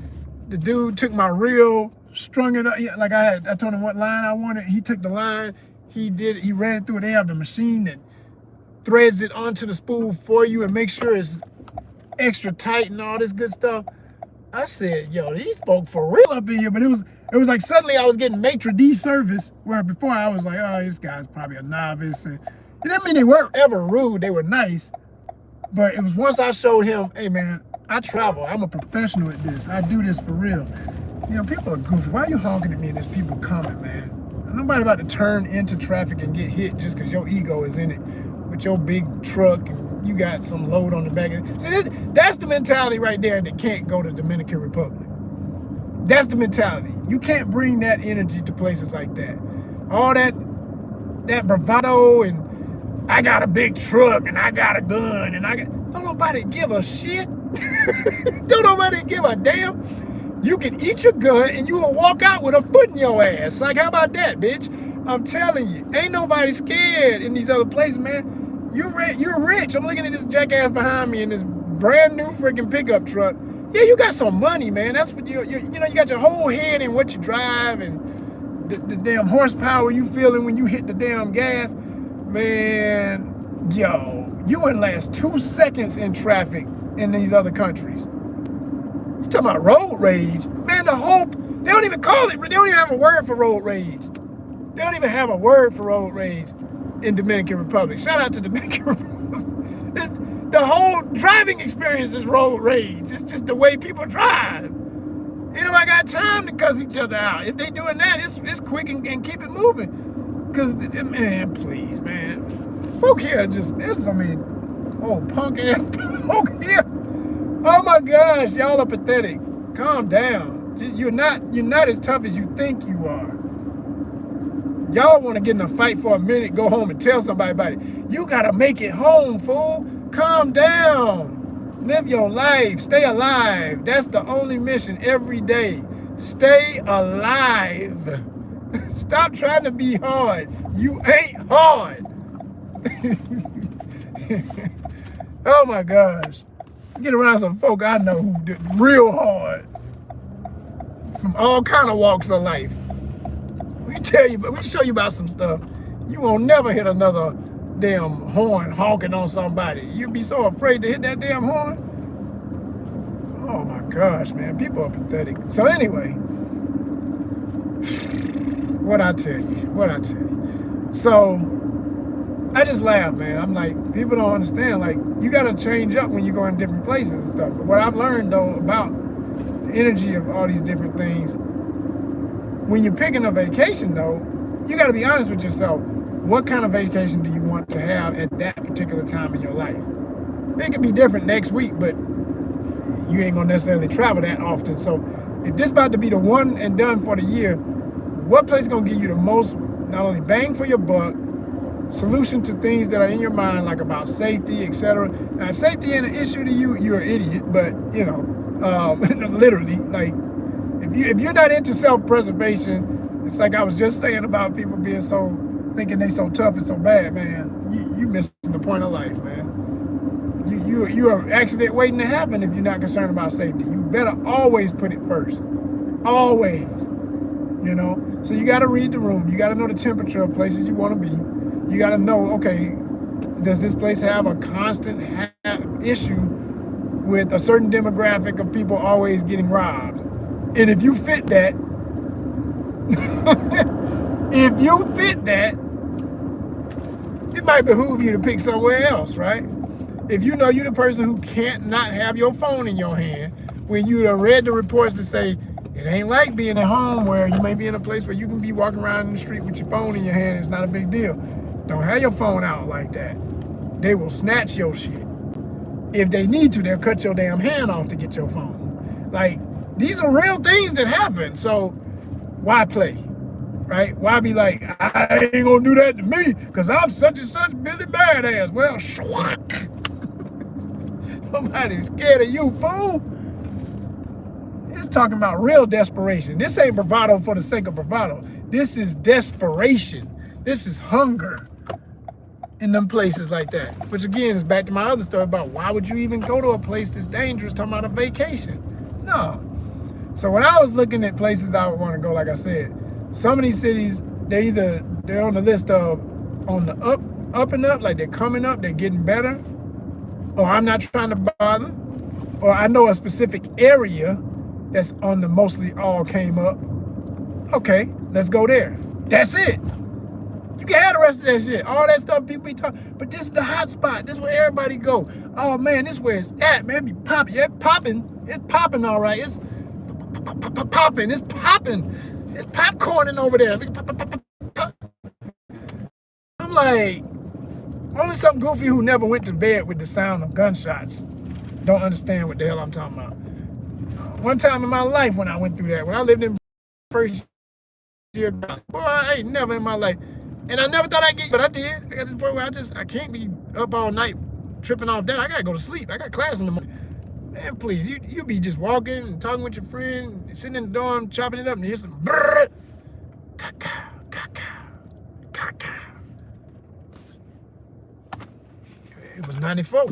The dude took my reel, strung it up. Like I told him what line I wanted. He took the line. He ran it through. They have the machine that threads it onto the spool for you and makes sure it's extra tight and all this good stuff. I said, "Yo, these folk for real up in here." But it was like suddenly I was getting maitre d' service, where before I was like, "Oh, this guy's probably a novice." And it didn't mean they weren't ever rude. They were nice. But it was once I showed him, "Hey man, I travel. I'm a professional at this. I do this for real." You know, people are goofy. Why are you honking at me and there's people coming, man? Nobody about to turn into traffic and get hit just because your ego is in it with your big truck and you got some load on the back of it. See, that's the mentality right there that can't go to Dominican Republic. That's the mentality. You can't bring that energy to places like that. All that bravado and I got a big truck and I got a gun and don't nobody give a shit. Don't nobody give a damn. You can eat your gun and you will walk out with a foot in your ass. Like, how about that, bitch? I'm telling you, ain't nobody scared in these other places, man. You're rich. I'm looking at this jackass behind me in this brand new freaking pickup truck. Yeah, you got some money, man. That's what you know, you got your whole head in what you drive and the damn horsepower you feeling when you hit the damn gas, man, yo, you wouldn't last 2 seconds in traffic in these other countries. You talking about road rage? Man, the whole, they don't even call it, they don't even have a word for road rage. They don't even have a word for road rage in Dominican Republic. Shout out to Dominican Republic. The whole driving experience is road rage. It's just the way people drive. You know, I got time to cuss each other out. If they doing that, it's quick and keep it moving. Because, man, please, man. Folk here just, there's, I mean, punk ass folk here. Oh my gosh, y'all are pathetic. Calm down. You're not as tough as you think you are. Y'all want to get in a fight for a minute, go home and tell somebody about it. You got to make it home, fool. Calm down. Live your life. Stay alive. That's the only mission every day. Stay alive. Stop trying to be hard. You ain't hard. Oh my gosh. Get around some folk I know who did real hard. From all kind of walks of life. We tell you, but we show you about some stuff. You won't never hit another damn horn honking on somebody. You'd be so afraid to hit that damn horn. Oh my gosh, man, people are pathetic. So anyway, what I tell you. So I just laugh, man. I'm like, people don't understand. Like, you got to change up when you go in different places and stuff. But what I've learned though about the energy of all these different things, when you're picking a vacation though, you got to be honest with yourself. What kind of vacation do you want to have at that particular time in your life? It could be different next week, but you ain't gonna necessarily travel that often. So if this about to be the one and done for the year, what place is gonna give you the most, not only bang for your buck, solution to things that are in your mind, like about safety, etc. Now, if safety ain't an issue to you, you're an idiot, but you know, literally, like, if you're not into self-preservation, it's like I was just saying about people being so, thinking they so tough and so bad, man. You missing the point of life, man. You're an accident waiting to happen if you're not concerned about safety. You better always put it first. Always. You know? So you got to read the room. You got to know the temperature of places you want to be. You got to know, okay, does this place have a constant issue with a certain demographic of people always getting robbed? And if you fit that, if you fit that, it might behoove you to pick somewhere else, right? If you know you're the person who can't not have your phone in your hand, when you have read the reports that say it ain't like being at home where you may be in a place where you can be walking around in the street with your phone in your hand, it's not a big deal. Don't have your phone out like that. They will snatch your shit. If they need to, they'll cut your damn hand off to get your phone. Like, these are real things that happen. So why play, right? Why be like, I ain't gonna do that to me because I'm such and such Billy Badass. Well, schwack. Nobody's scared of you, fool. It's talking about real desperation. This ain't bravado for the sake of bravado. This is desperation. This is hunger in them places like that. Which again is back to my other story about why would you even go to a place that's dangerous talking about a vacation? No. So when I was looking at places I would want to go, like I said, some of these cities, they're on the list of on the up and up, like they're coming up, they're getting better, or I'm not trying to bother, or I know a specific area that's on the mostly all came up. Okay, let's go there. That's it. You can have the rest of that shit. All that stuff people be talking, but this is the hot spot. This is where everybody go. Oh man, this is where it's at, man. It be popping. Yeah, it's popping all right. It's popping. It's popping. It's popcorning over there. I'm like, only some goofy who never went to bed with the sound of gunshots don't understand what the hell I'm talking about. One time in my life when I went through that, when I lived in first year, boy, I ain't never in my life. And I never thought I'd get, but I did. I got to the point where I can't be up all night tripping off that. I got to go to sleep. I got class in the morning. Man, please, you be just walking and talking with your friend, sitting in the dorm, chopping it up, and you hear some brrr, caca, caca, caca. It was 94.